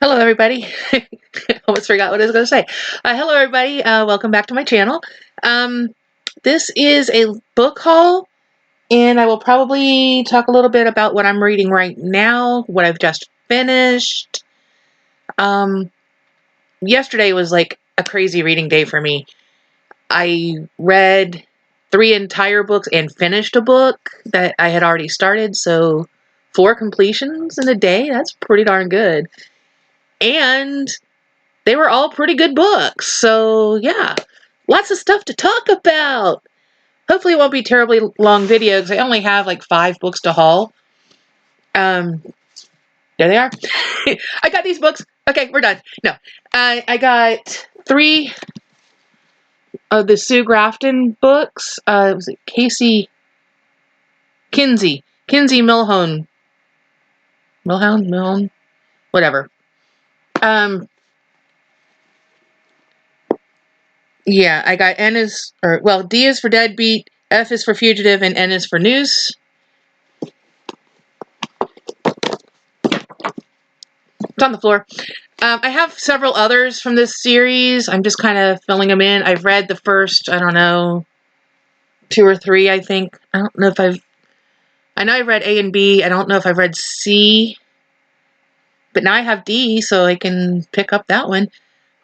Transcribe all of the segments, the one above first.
Hello, everybody. Almost forgot what I was going to say. Hello, everybody. Welcome back to my channel. This is a book haul, and I will probably talk a little bit about what I'm reading right now, what I've just finished. Yesterday was like a crazy reading day for me. I read 3 entire books and finished a book that I had already started, so 4 completions in a day. That's pretty darn good. And they were all pretty good books. So yeah, lots of stuff to talk about. Hopefully it won't be a terribly long video because I only have like 5 books to haul. There they are. I got these books. Okay, we're done. No, I got 3 of the Sue Grafton books. Was it Kinsey Milhone, whatever. Yeah, I got D is for deadbeat, F is for fugitive, and N is for news. It's on the floor. I have several others from this series. I'm just kind of filling them in. I've read the first, I don't know, 2 or 3, I think. I don't know if I know I've read A and B. I don't know if I've read C. But now I have D, so I can pick up that one.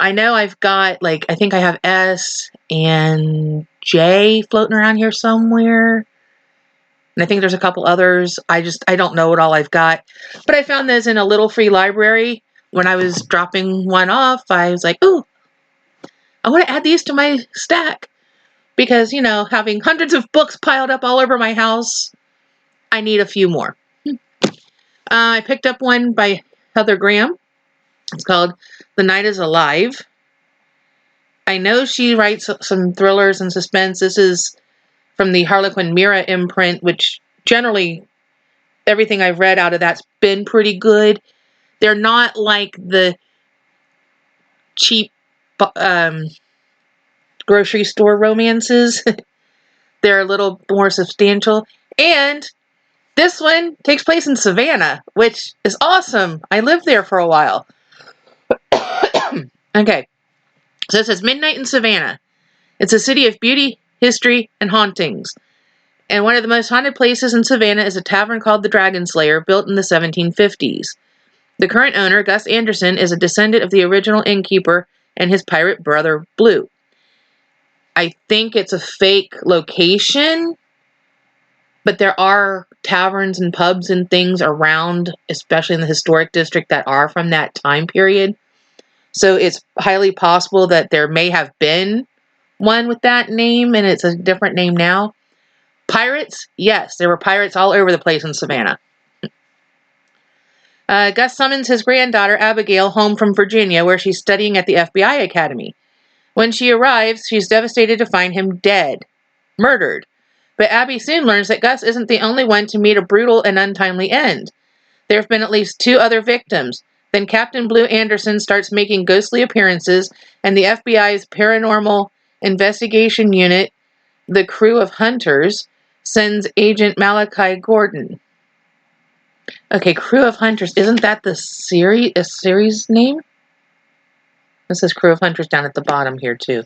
I know I've got, I think I have S and J floating around here somewhere. And I think there's a couple others. I don't know what all I've got. But I found this in a little free library. When I was dropping one off, I was like, ooh, I want to add these to my stack. Because, having hundreds of books piled up all over my house, I need a few more. I picked up one by Heather Graham. It's called The Night is Alive. I know she writes some thrillers and suspense. This is from the Harlequin Mira imprint, which generally everything I've read out of that's been pretty good. They're not like the cheap grocery store romances. They're a little more substantial. And this one takes place in Savannah, which is awesome. I lived there for a while. Okay. So it says Midnight in Savannah. It's a city of beauty, history, and hauntings. And one of the most haunted places in Savannah is a tavern called the Dragon Slayer, built in the 1750s. The current owner, Gus Anderson, is a descendant of the original innkeeper and his pirate brother, Blue. I think it's a fake location, but there are taverns and pubs and things around, especially in the historic district, that are from that time period. So it's highly possible that there may have been one with that name, and it's a different name now. Pirates? Yes, there were pirates all over the place in Savannah. Gus summons his granddaughter, Abigail, home from Virginia, where she's studying at the FBI Academy. When she arrives, she's devastated to find him dead. Murdered. But Abby soon learns that Gus isn't the only one to meet a brutal and untimely end. There have been at least 2 other victims. Then Captain Blue Anderson starts making ghostly appearances, and the FBI's Paranormal Investigation Unit, the Crew of Hunters, sends Agent Malachi Gordon. Okay, Crew of Hunters. Isn't that a series name? It says Crew of Hunters down at the bottom here, too.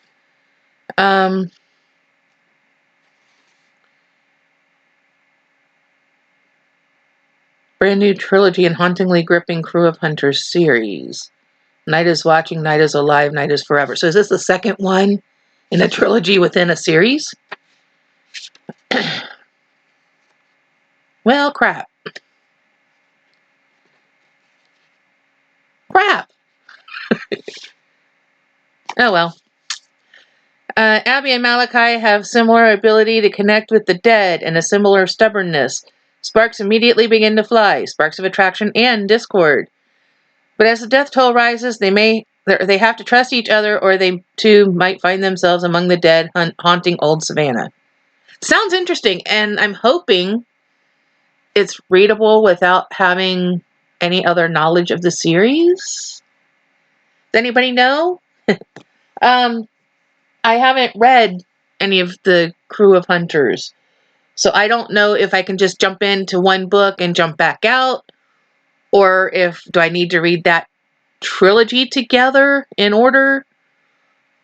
Brand new trilogy and hauntingly gripping Crew of Hunters series. Night is Watching, Night is Alive, Night is Forever. So is this the second one in a trilogy within a series? Well, crap. Oh, well. Abby and Malachi have similar ability to connect with the dead and a similar stubbornness. Sparks immediately begin to fly, sparks of attraction and discord. But as the death toll rises, they have to trust each other, or they too might find themselves among the dead, haunting old Savannah. Sounds interesting, and I'm hoping it's readable without having any other knowledge of the series. Does anybody know? I haven't read any of the Crew of Hunters, so I don't know if I can just jump into one book and jump back out, or do I need to read that trilogy together in order?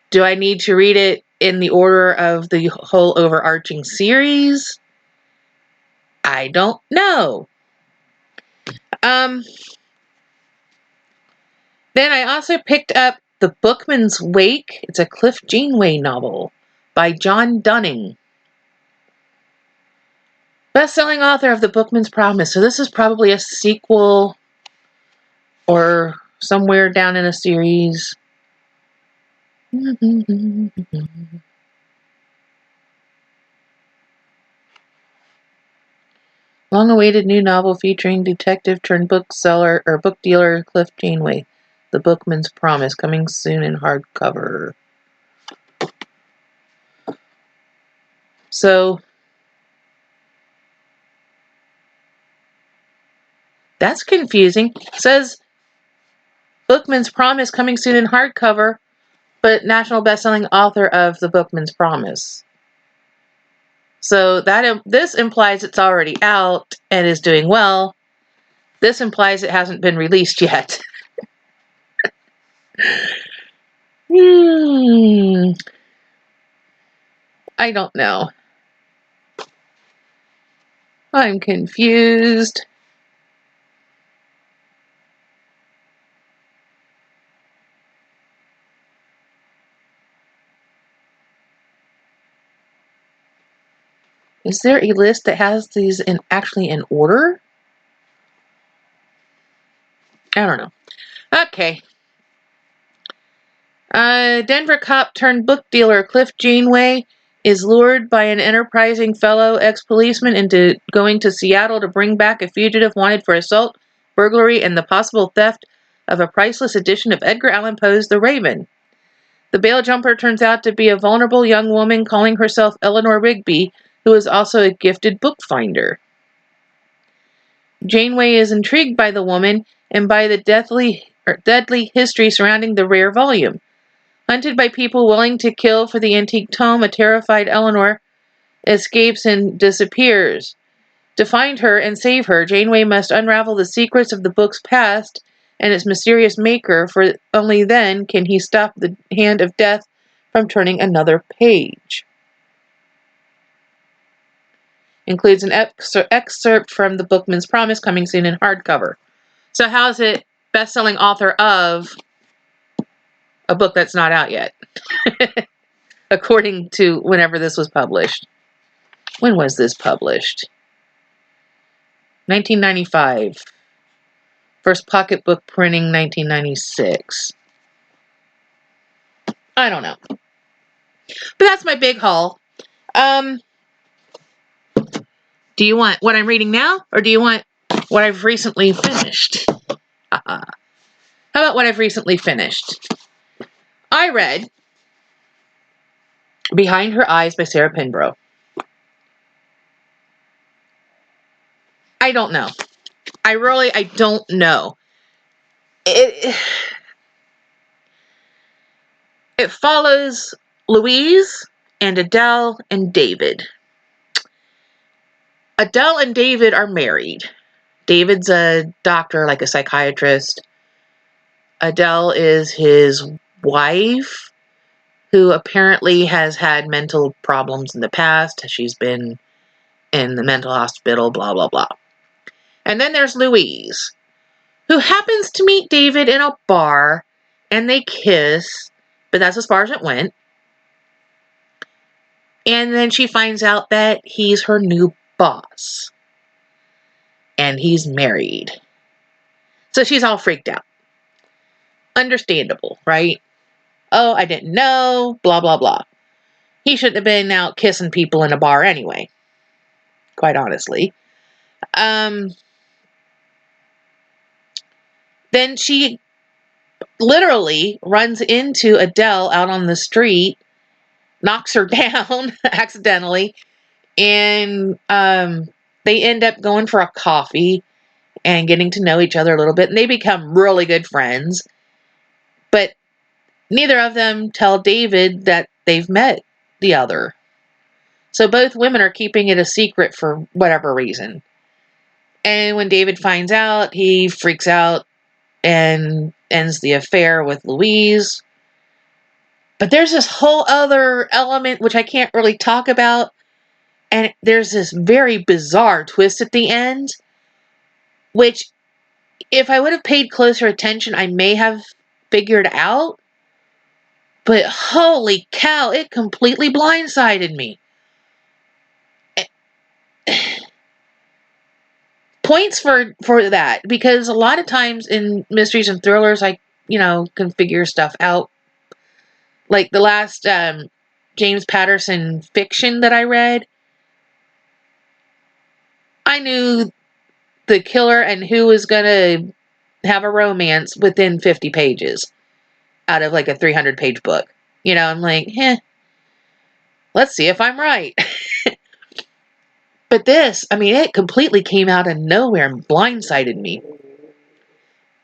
Do I need to read it in the order of the whole overarching series? I don't know. Then I also picked up The Bookman's Wake. It's a Cliff Janeway novel by John Dunning. Best-selling author of The Bookman's Promise. So this is probably a sequel or somewhere down in a series. Long-awaited new novel featuring detective turned bookseller or book dealer Cliff Janeway. The Bookman's Promise, coming soon in hardcover. So that's confusing. It says Bookman's Promise coming soon in hardcover, but national best-selling author of The Bookman's Promise. So this implies it's already out and is doing well. This implies it hasn't been released yet. I don't know. I'm confused. Is there a list that has these actually in order? I don't know. Okay. Denver cop turned book dealer Cliff Janeway is lured by an enterprising fellow ex-policeman into going to Seattle to bring back a fugitive wanted for assault, burglary, and the possible theft of a priceless edition of Edgar Allan Poe's The Raven. The bail jumper turns out to be a vulnerable young woman calling herself Eleanor Rigby, who is also a gifted bookfinder. Janeway is intrigued by the woman and by the deadly history surrounding the rare volume. Hunted by people willing to kill for the antique tome, a terrified Eleanor escapes and disappears. To find her and save her, Janeway must unravel the secrets of the book's past and its mysterious maker, for only then can he stop the hand of death from turning another page. Includes an excerpt from The Bookman's Promise, coming soon in hardcover. So how's it best-selling author of a book that's not out yet? According to whenever this was published. When was this published? 1995. First pocketbook printing, 1996. I don't know. But that's my big haul. Do you want what I'm reading now, or do you want what I've recently finished? How about what I've recently finished? I read Behind Her Eyes by Sarah Pinborough. I don't know. I don't know. It follows Louise and Adele and David. Adele and David are married. David's a doctor, like a psychiatrist. Adele is his wife, who apparently has had mental problems in the past. She's been in the mental hospital, blah, blah, blah. And then there's Louise, who happens to meet David in a bar, and they kiss, but that's as far as it went. And then she finds out that he's her new boss. And he's married. So she's all freaked out. Understandable, right? Oh, I didn't know, blah, blah, blah. He shouldn't have been out kissing people in a bar anyway. Quite honestly. Then she literally runs into Adele out on the street, knocks her down accidentally, and they end up going for a coffee and getting to know each other a little bit, and they become really good friends. But neither of them tell David that they've met the other. So both women are keeping it a secret for whatever reason. And when David finds out, he freaks out and ends the affair with Louise. But there's this whole other element which I can't really talk about, and there's this very bizarre twist at the end, which if I would have paid closer attention, I may have figured out. But holy cow, it completely blindsided me. Points for that, because a lot of times in mysteries and thrillers, I can figure stuff out. Like the last James Patterson fiction that I read, I knew the killer and who was gonna have a romance within 50 pages out of like a 300-page book. I'm like, let's see if I'm right. But this, it completely came out of nowhere and blindsided me.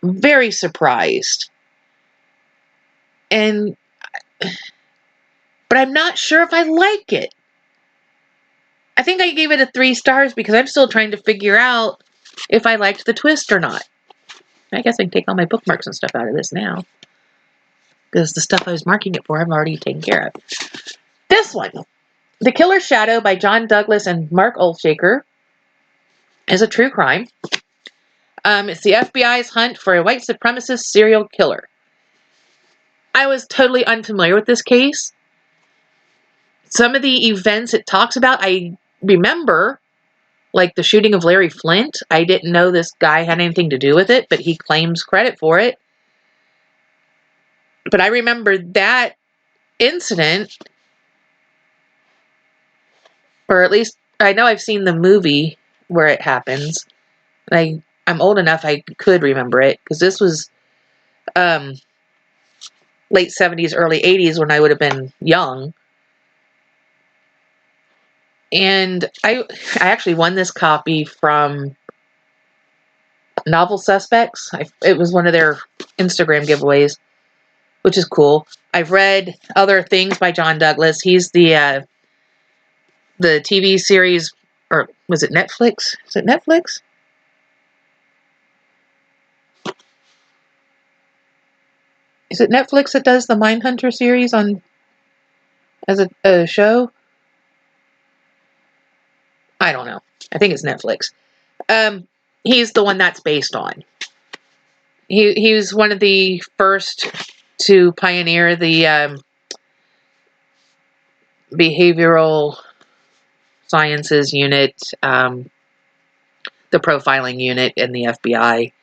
Very surprised. But I'm not sure if I like it. I think I gave it a 3 stars because I'm still trying to figure out if I liked the twist or not. I guess I can take all my bookmarks and stuff out of this now, because the stuff I was marking it for I've already taken care of. This one, The Killer's Shadow by John Douglas and Mark Olshaker, is a true crime. It's the FBI's hunt for a white supremacist serial killer. I was totally unfamiliar with this case. Some of the events it talks about, I remember, like the shooting of Larry Flint. I didn't know this guy had anything to do with it, but he claims credit for it. But I remember that incident, or at least I know I've seen the movie where it happens. I'm old enough I could remember it, because this was late 70s, early 80s, when I would have been young. And I actually won this copy from Novel Suspects. It was one of their Instagram giveaways, which is cool. I've read other things by John Douglas. He's the TV series, or was it Netflix? Is it Netflix? Is it Netflix that does the Mindhunter series as a show? I don't know. I think it's Netflix. He's the one that's based on. He was one of the first to pioneer the behavioral sciences unit, the profiling unit in the FBI.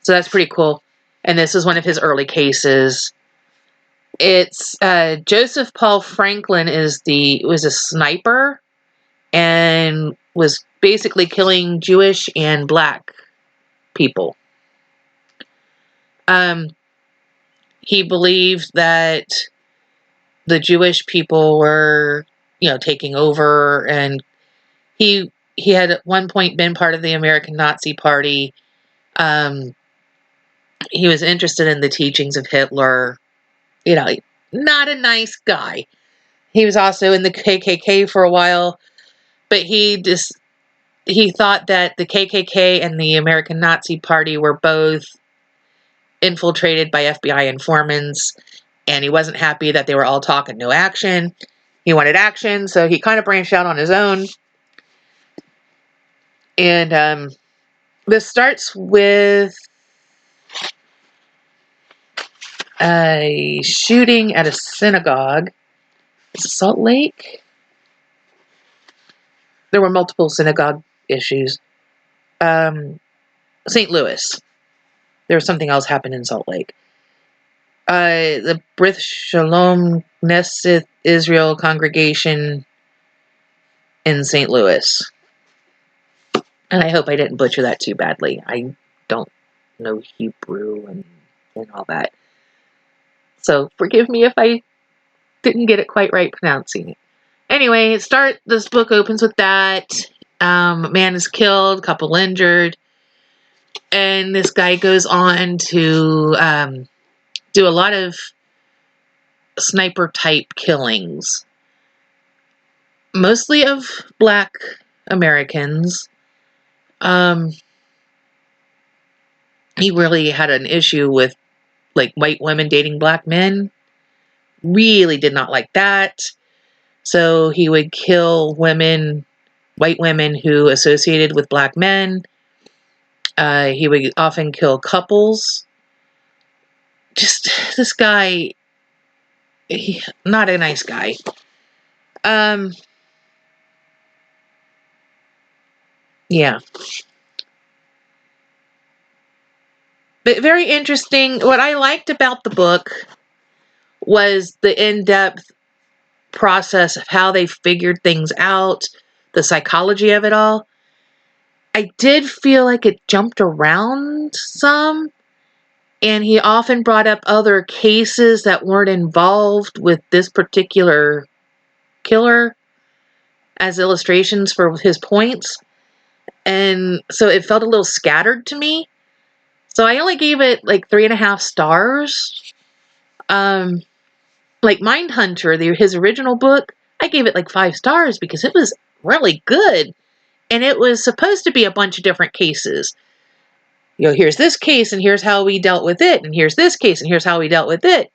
So that's pretty cool. And this is one of his early cases. It's Joseph Paul Franklin was a sniper and was basically killing Jewish and black people. He believed that the Jewish people were, taking over, and he had at one point been part of the American Nazi Party. He was interested in the teachings of Hitler. Not a nice guy. He was also in the KKK for a while, but he thought that the KKK and the American Nazi Party were both infiltrated by FBI informants, and he wasn't happy that they were all talk and no action. He wanted action, so he kind of branched out on his own. And this starts with a shooting at a synagogue. Is it Salt Lake? There were multiple synagogue issues. St. Louis. There was something else happened in Salt Lake. The Brith Shalom Knesset Israel congregation in St. Louis. And I hope I didn't butcher that too badly. I don't know Hebrew and all that. So forgive me if I didn't get it quite right pronouncing it. Anyway, this book opens with that. A man is killed, couple injured. And this guy goes on to do a lot of sniper-type killings. Mostly of black Americans. he really had an issue with like white women dating black men. Really did not like that. So he would kill women, white women who associated with black men. He would often kill couples. Just this guy, not a nice guy. Yeah. But very interesting. What I liked about the book was the in-depth process of how they figured things out, the psychology of it all. I did feel like it jumped around some, and he often brought up other cases that weren't involved with this particular killer as illustrations for his points. And so it felt a little scattered to me. So I only gave it like 3.5 stars. Like Mindhunter, his original book, I gave it like 5 stars because it was really good. And it was supposed to be a bunch of different cases. You know, here's this case and here's how we dealt with it. And here's this case and here's how we dealt with it.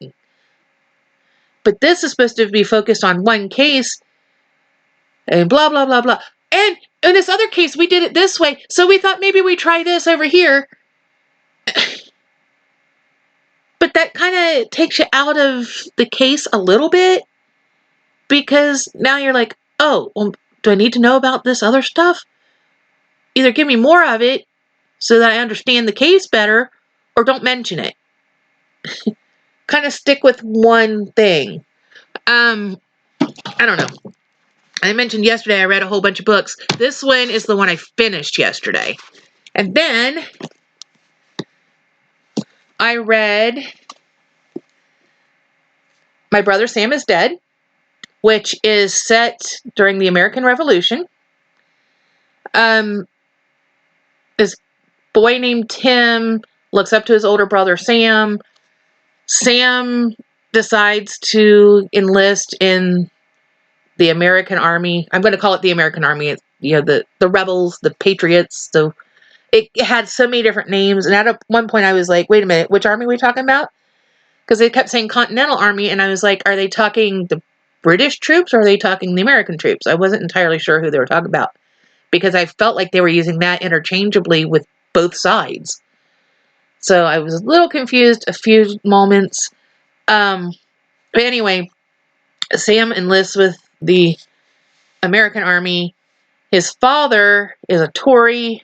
But this is supposed to be focused on one case and blah, blah, blah, blah. And in this other case, we did it this way. So we thought maybe we try this over here. But that kind of takes you out of the case a little bit. Because now you're like, oh, well, do I need to know about this other stuff? Either give me more of it so that I understand the case better, or don't mention it. Kind of stick with one thing. I don't know. I mentioned yesterday I read a whole bunch of books. This one is the one I finished yesterday. And then I read My Brother Sam is Dead, which is set during the American Revolution. This boy named Tim looks up to his older brother Sam. Sam decides to enlist in the American Army. I'm going to call it the American Army. You know, the rebels, the patriots. So it had so many different names. And at one point I was like, wait a minute, which army are we talking about? Because they kept saying Continental Army. And I was like, are they talking the British troops or are they talking the American troops? I wasn't entirely sure who they were talking about. Because I felt like they were using that interchangeably with both sides. So I was a little confused a few moments. But anyway, Sam enlists with the American Army. His father is a Tory,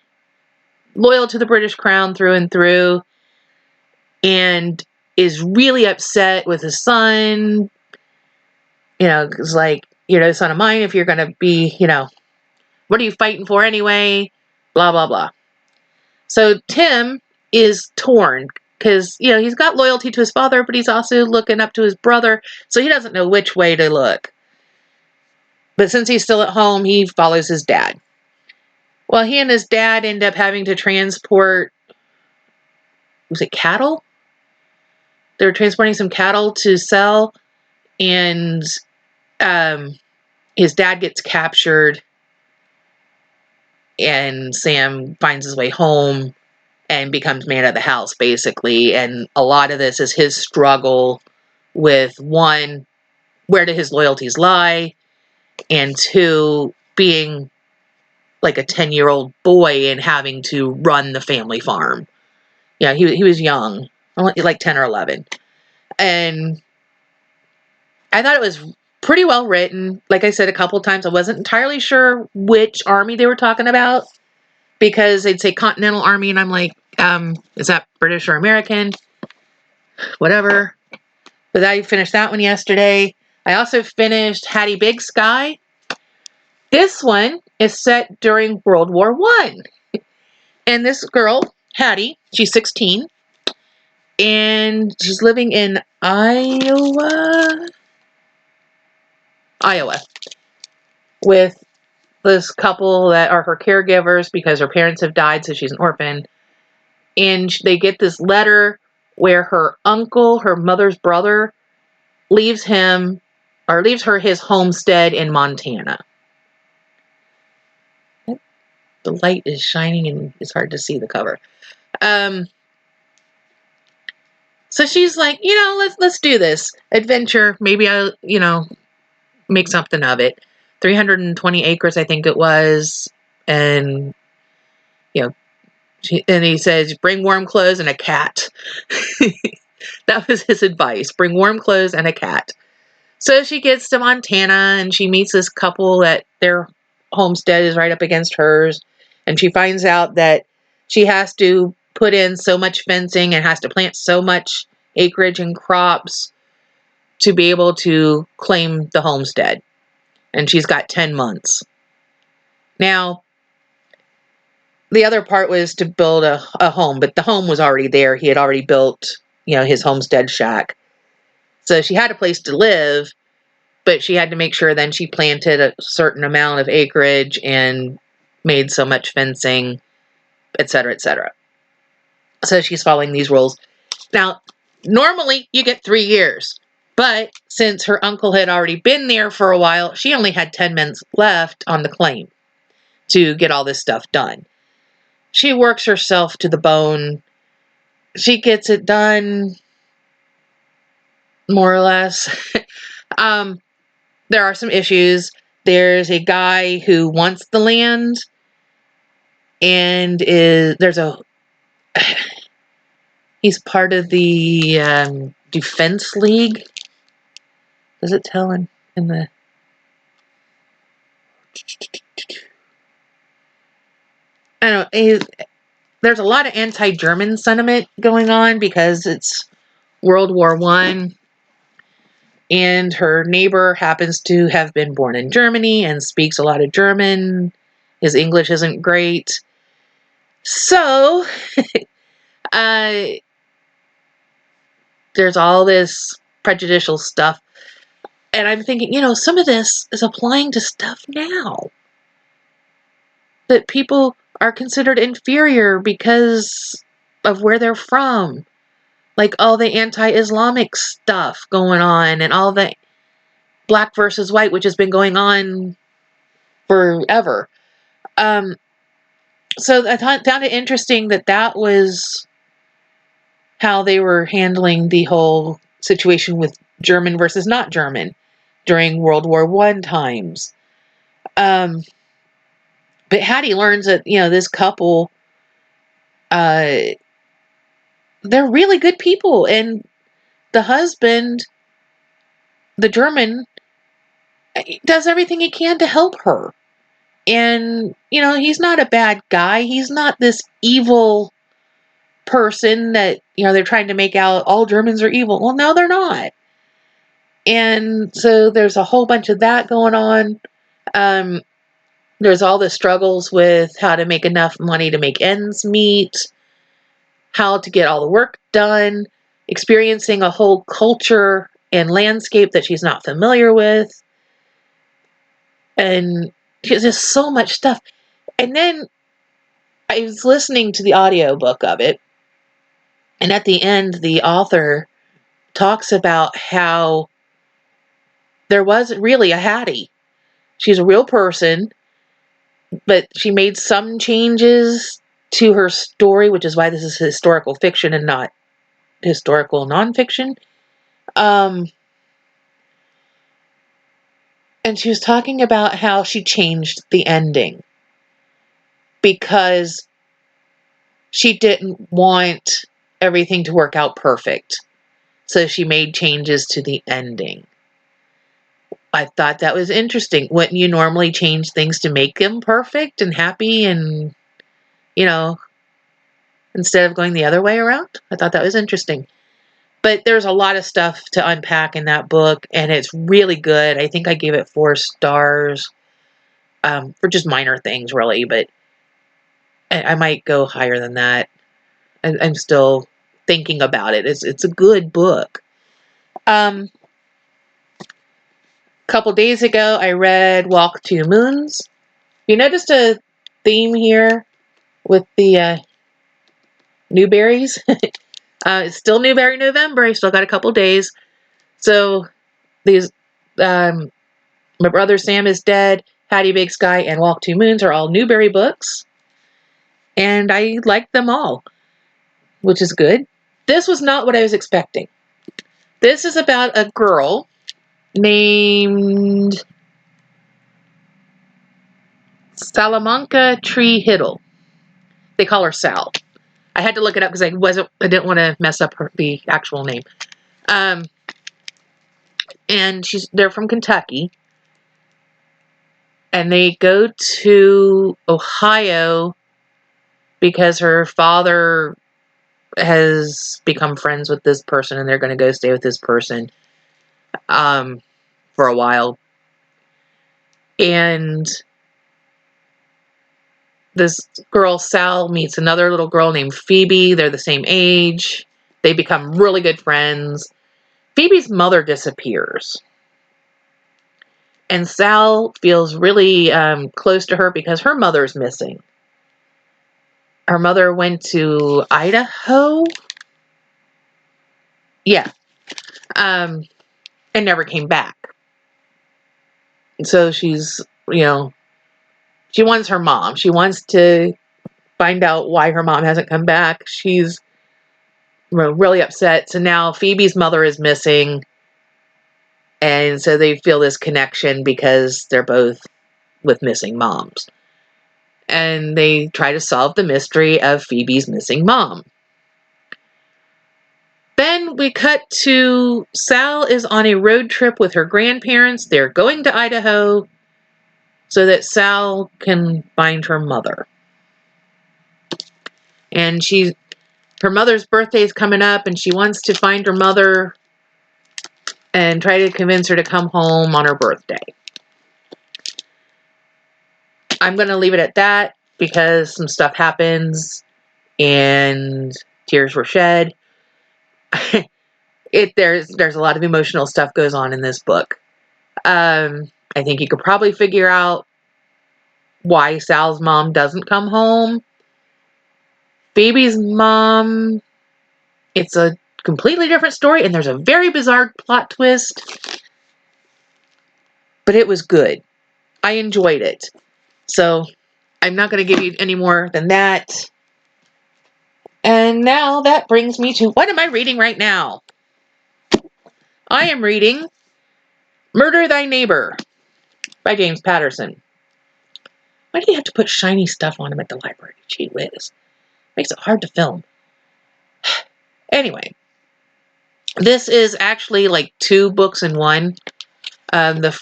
loyal to the British Crown through and through, and is really upset with his son. You know, it's like, you're no son of mine if you're going to be, you know, what are you fighting for anyway? Blah, blah, blah. So Tim is torn because, you know, he's got loyalty to his father, but he's also looking up to his brother, so he doesn't know which way to look. But since he's still at home, he follows his dad. Well, he and his dad end up having to transport, was it cattle? They were transporting some cattle to sell, and his dad gets captured, and Sam finds his way home and becomes man of the house, basically. And a lot of this is his struggle with, one, where do his loyalties lie? And two, being like a 10-year-old boy and having to run the family farm. Yeah, he was young, like 10 or 11. And I thought it was pretty well written. Like I said a couple times, I wasn't entirely sure which army they were talking about, because they'd say Continental Army, and I'm like, is that British or American? Whatever. But I finished that one yesterday. I also finished Hattie Big Sky. This one is set during World War I. And this girl, Hattie, she's 16. And she's living in Iowa, with this couple that are her caregivers because her parents have died, so she's an orphan. And they get this letter where her uncle, her mother's brother, leaves her his homestead in Montana. The light is shining and it's hard to see the cover. So she's like, let's do this adventure. Maybe I'll, make something of it. 320 acres, I think it was. And, and he says, bring warm clothes and a cat. That was his advice. Bring warm clothes and a cat. So she gets to Montana and she meets this couple that their homestead is right up against hers. And she finds out that she has to put in so much fencing and has to plant so much acreage and crops to be able to claim the homestead. And she's got 10 months. Now, the other part was to build a home, but the home was already there. He had already built, his homestead shack. So she had a place to live, but she had to make sure then she planted a certain amount of acreage and made so much fencing, et cetera, et cetera. So she's following these rules. Now, normally you get 3 years, but since her uncle had already been there for a while, she only had 10 months left on the claim to get all this stuff done. She works herself to the bone. She gets it done, more or less. There are some issues. There's a guy who wants the land, and he's part of the Defense League. Does it tell in the? I don't know. There's a lot of anti-German sentiment going on because it's World War I. And her neighbor happens to have been born in Germany and speaks a lot of German. His English isn't great. So, there's all this prejudicial stuff. And I'm thinking, some of this is applying to stuff now. That people are considered inferior because of where they're from. Like all the anti-Islamic stuff going on and all the black versus white, which has been going on forever. So I found it interesting that was how they were handling the whole situation with German versus not German during World War I times. But Hattie learns that, this couple, they're really good people. And the husband, the German, does everything he can to help her. And, he's not a bad guy. He's not this evil person that, they're trying to make out all Germans are evil. Well, no, they're not. And so there's a whole bunch of that going on. There's all the struggles with how to make enough money to make ends meet, how to get all the work done, experiencing a whole culture and landscape that she's not familiar with. And there's just so much stuff. And then I was listening to the audiobook of it. And at the end, the author talks about how there wasn't really a Hattie. She's a real person, but she made some changes to her story, which is why this is historical fiction and not historical nonfiction. And she was talking about how she changed the ending because she didn't want everything to work out perfect. So she made changes to the ending. I thought that was interesting. Wouldn't you normally change things to make them perfect and happy and, instead of going the other way around? I thought that was interesting. But there's a lot of stuff to unpack in that book, and it's really good. I think I gave it 4 stars for just minor things, really, but I might go higher than that. I'm still thinking about it. It's a good book. A couple days ago, I read Walk 2 Moons. You noticed a theme here with the Newberries? It's still Newbery November. I still got a couple days. So these, My Brother Sam is Dead, Hattie Big Sky, and Walk 2 Moons are all Newbery books. And I like them all, which is good. This was not what I was expecting. This is about a girl named Salamanca Tree Hiddle. They call her Sal. I had to look it up because I didn't want to mess up the actual name. And they're from Kentucky, and they go to Ohio because her father has become friends with this person, and they're going to go stay with this person for a while. And this girl, Sal, meets another little girl named Phoebe. They're the same age. They become really good friends. Phoebe's mother disappears. And Sal feels really close to her because her mother's missing. Her mother went to Idaho. Yeah. And never came back. So she's, she wants her mom. She wants to find out why her mom hasn't come back. She's really upset. So now Phoebe's mother is missing. And so they feel this connection because they're both with missing moms. And they try to solve the mystery of Phoebe's missing mom. Then we cut to Sal is on a road trip with her grandparents. They're going to Idaho so that Sal can find her mother. And her mother's birthday is coming up, and she wants to find her mother and try to convince her to come home on her birthday. I'm going to leave it at that because some stuff happens and tears were shed. There's a lot of emotional stuff goes on in this book. I think you could probably figure out why Sal's mom doesn't come home. Phoebe's mom, it's a completely different story, and there's a very bizarre plot twist. But it was good. I enjoyed it. So I'm not going to give you any more than that. And now that brings me to, what am I reading right now? I am reading Murder Thy Neighbor by James Patterson. Why do you have to put shiny stuff on him at the library? Gee whiz. Makes it hard to film. Anyway, this is actually like 2 books in one. The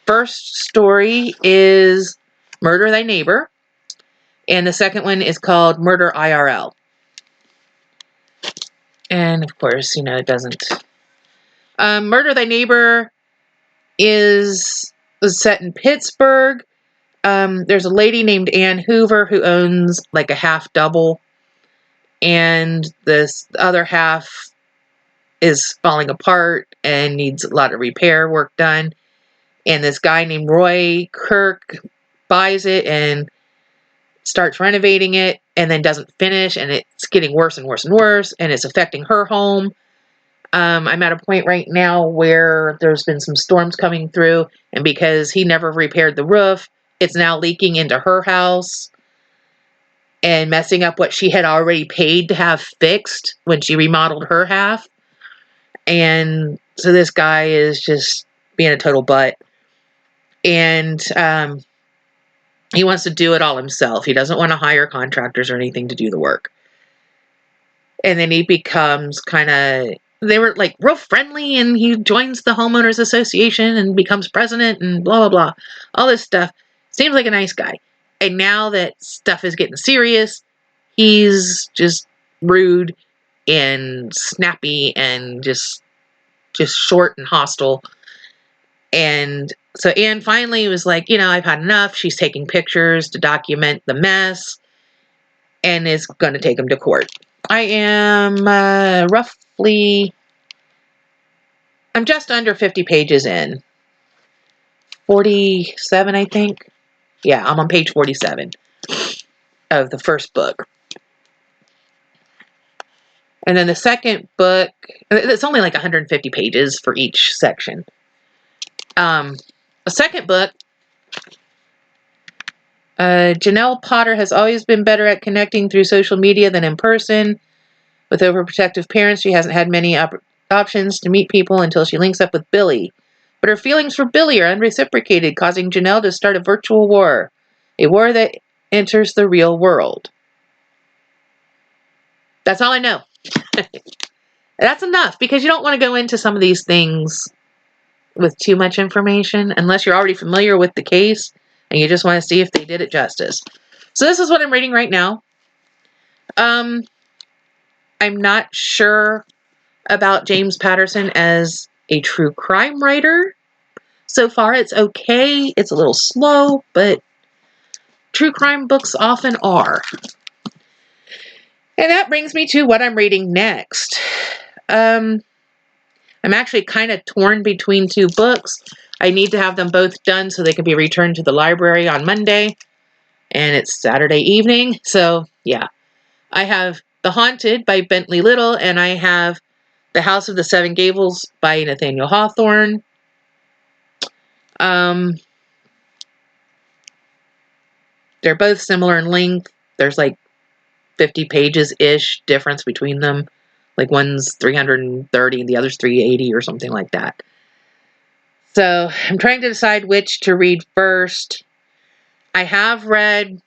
first story is Murder Thy Neighbor, and the second one is called Murder IRL. And of course, it doesn't. Murder Thy Neighbor is set in Pittsburgh. There's a lady named Ann Hoover who owns like a half double, and this other half is falling apart and needs a lot of repair work done. And this guy named Roy Kirk buys it and starts renovating it, and then doesn't finish, and it's getting worse and worse and worse, and it's affecting her home. I'm at a point right now where there's been some storms coming through, and because he never repaired the roof, it's now leaking into her house and messing up what she had already paid to have fixed when she remodeled her half. And so this guy is just being a total butt. And he wants to do it all himself. He doesn't want to hire contractors or anything to do the work. And then he becomes they were like real friendly, and he joins the homeowners association and becomes president and blah, blah, blah. All this stuff. Seems like a nice guy. And now that stuff is getting serious, he's just rude and snappy and just short and hostile. And so Anne finally was like, I've had enough. She's taking pictures to document the mess and is going to take him to court. I am I'm just under 50 pages in. 47, I think. Yeah, I'm on page 47 of the first book. And then the second book, it's only like 150 pages for each section. The second book, Janelle Potter has always been better at connecting through social media than in person. With overprotective parents, she hasn't had many options to meet people until she links up with Billy. But her feelings for Billy are unreciprocated, causing Janelle to start a virtual war. A war that enters the real world. That's all I know. That's enough, because you don't want to go into some of these things with too much information unless you're already familiar with the case and you just want to see if they did it justice. So this is what I'm reading right now. I'm not sure about James Patterson as a true crime writer. So far, it's okay. It's a little slow, but true crime books often are. And that brings me to what I'm reading next. I'm actually kind of torn between two books. I need to have them both done so they can be returned to the library on Monday. And it's Saturday evening. So, yeah. I have The Haunted by Bentley Little, and I have The House of the Seven Gables by Nathaniel Hawthorne. They're both similar in length. There's like 50 pages-ish difference between them. Like one's 330 and the other's 380 or something like that. So I'm trying to decide which to read first. I have read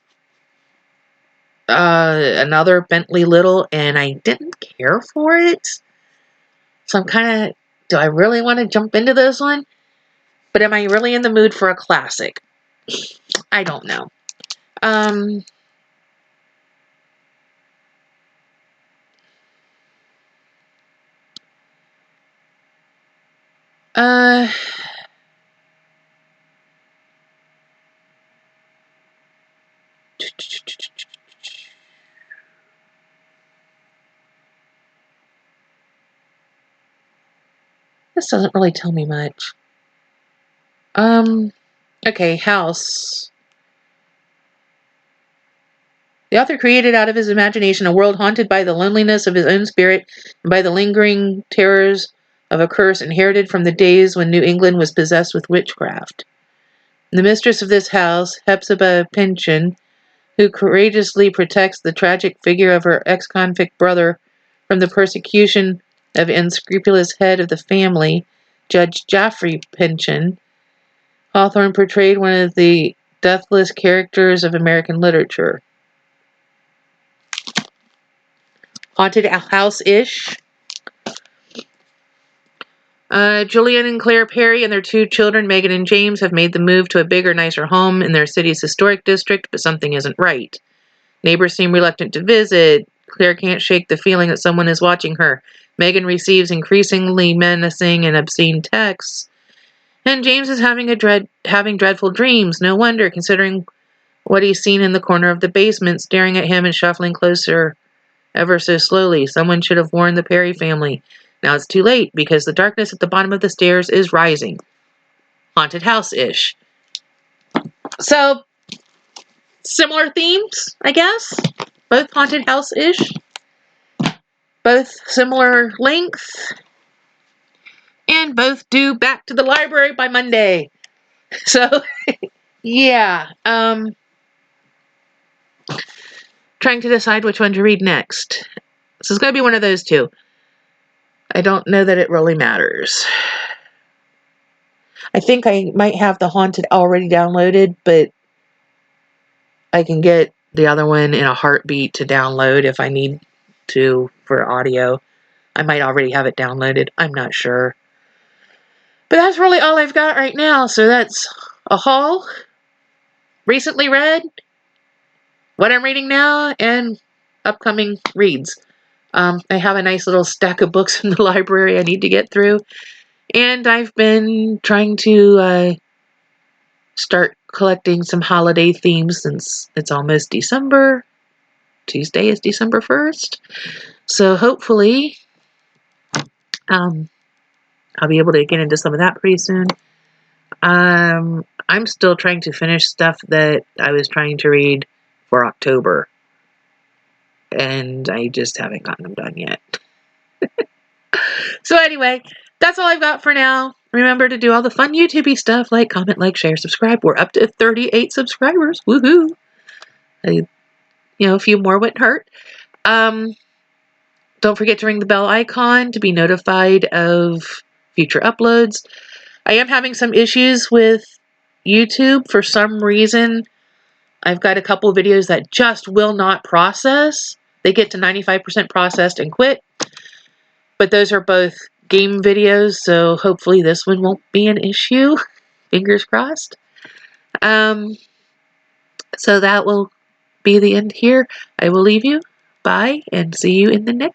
another Bentley Little, and I didn't care for it. So I'm kind of, do I really want to jump into this one? But am I really in the mood for a classic? I don't know. This doesn't really tell me much. Okay, House. The author created out of his imagination a world haunted by the loneliness of his own spirit and by the lingering terrors of a curse inherited from the days when New England was possessed with witchcraft. The mistress of this house, Hepzibah Pynchon, who courageously protects the tragic figure of her ex-convict brother from the persecution of the unscrupulous head of the family, Judge Jaffrey Pynchon. Hawthorne portrayed one of the deathless characters of American literature. Haunted house-ish. Julian and Claire Perry and their two children, Megan and James, have made the move to a bigger, nicer home in their city's historic district, but something isn't right. Neighbors seem reluctant to visit. Claire can't shake the feeling that someone is watching her. Megan receives increasingly menacing and obscene texts. And James is having dreadful dreams. No wonder, considering what he's seen in the corner of the basement, staring at him and shuffling closer ever so slowly. Someone should have warned the Perry family. Now it's too late, because the darkness at the bottom of the stairs is rising. Haunted house-ish. So, similar themes, I guess. Both haunted house-ish. Both similar length. And both due back to the library by Monday. So, yeah. Trying to decide which one to read next. This is going to be one of those two. I don't know that it really matters. I think I might have The Haunted already downloaded, but I can get the other one in a heartbeat to download if I need to for audio. I might already have it downloaded. I'm not sure. But that's really all I've got right now. So that's a haul, recently read, what I'm reading now, and upcoming reads. I have a nice little stack of books in the library I need to get through. And I've been trying to start collecting some holiday themes since it's almost December. Tuesday is December 1st. So hopefully I'll be able to get into some of that pretty soon. I'm still trying to finish stuff that I was trying to read for October. And I just haven't gotten them done yet. So anyway, that's all I've got for now. Remember to do all the fun YouTube-y stuff like comment, like, share, subscribe. We're up to 38 subscribers. Woohoo! A few more wouldn't hurt. Tell Don't forget to ring the bell icon to be notified of future uploads. I am having some issues with YouTube for some reason. I've got a couple of videos that just will not process. They get to 95% processed and quit. But those are both game videos, so hopefully this one won't be an issue. Fingers crossed. So that will be the end here. I will leave you. Bye, and see you in the next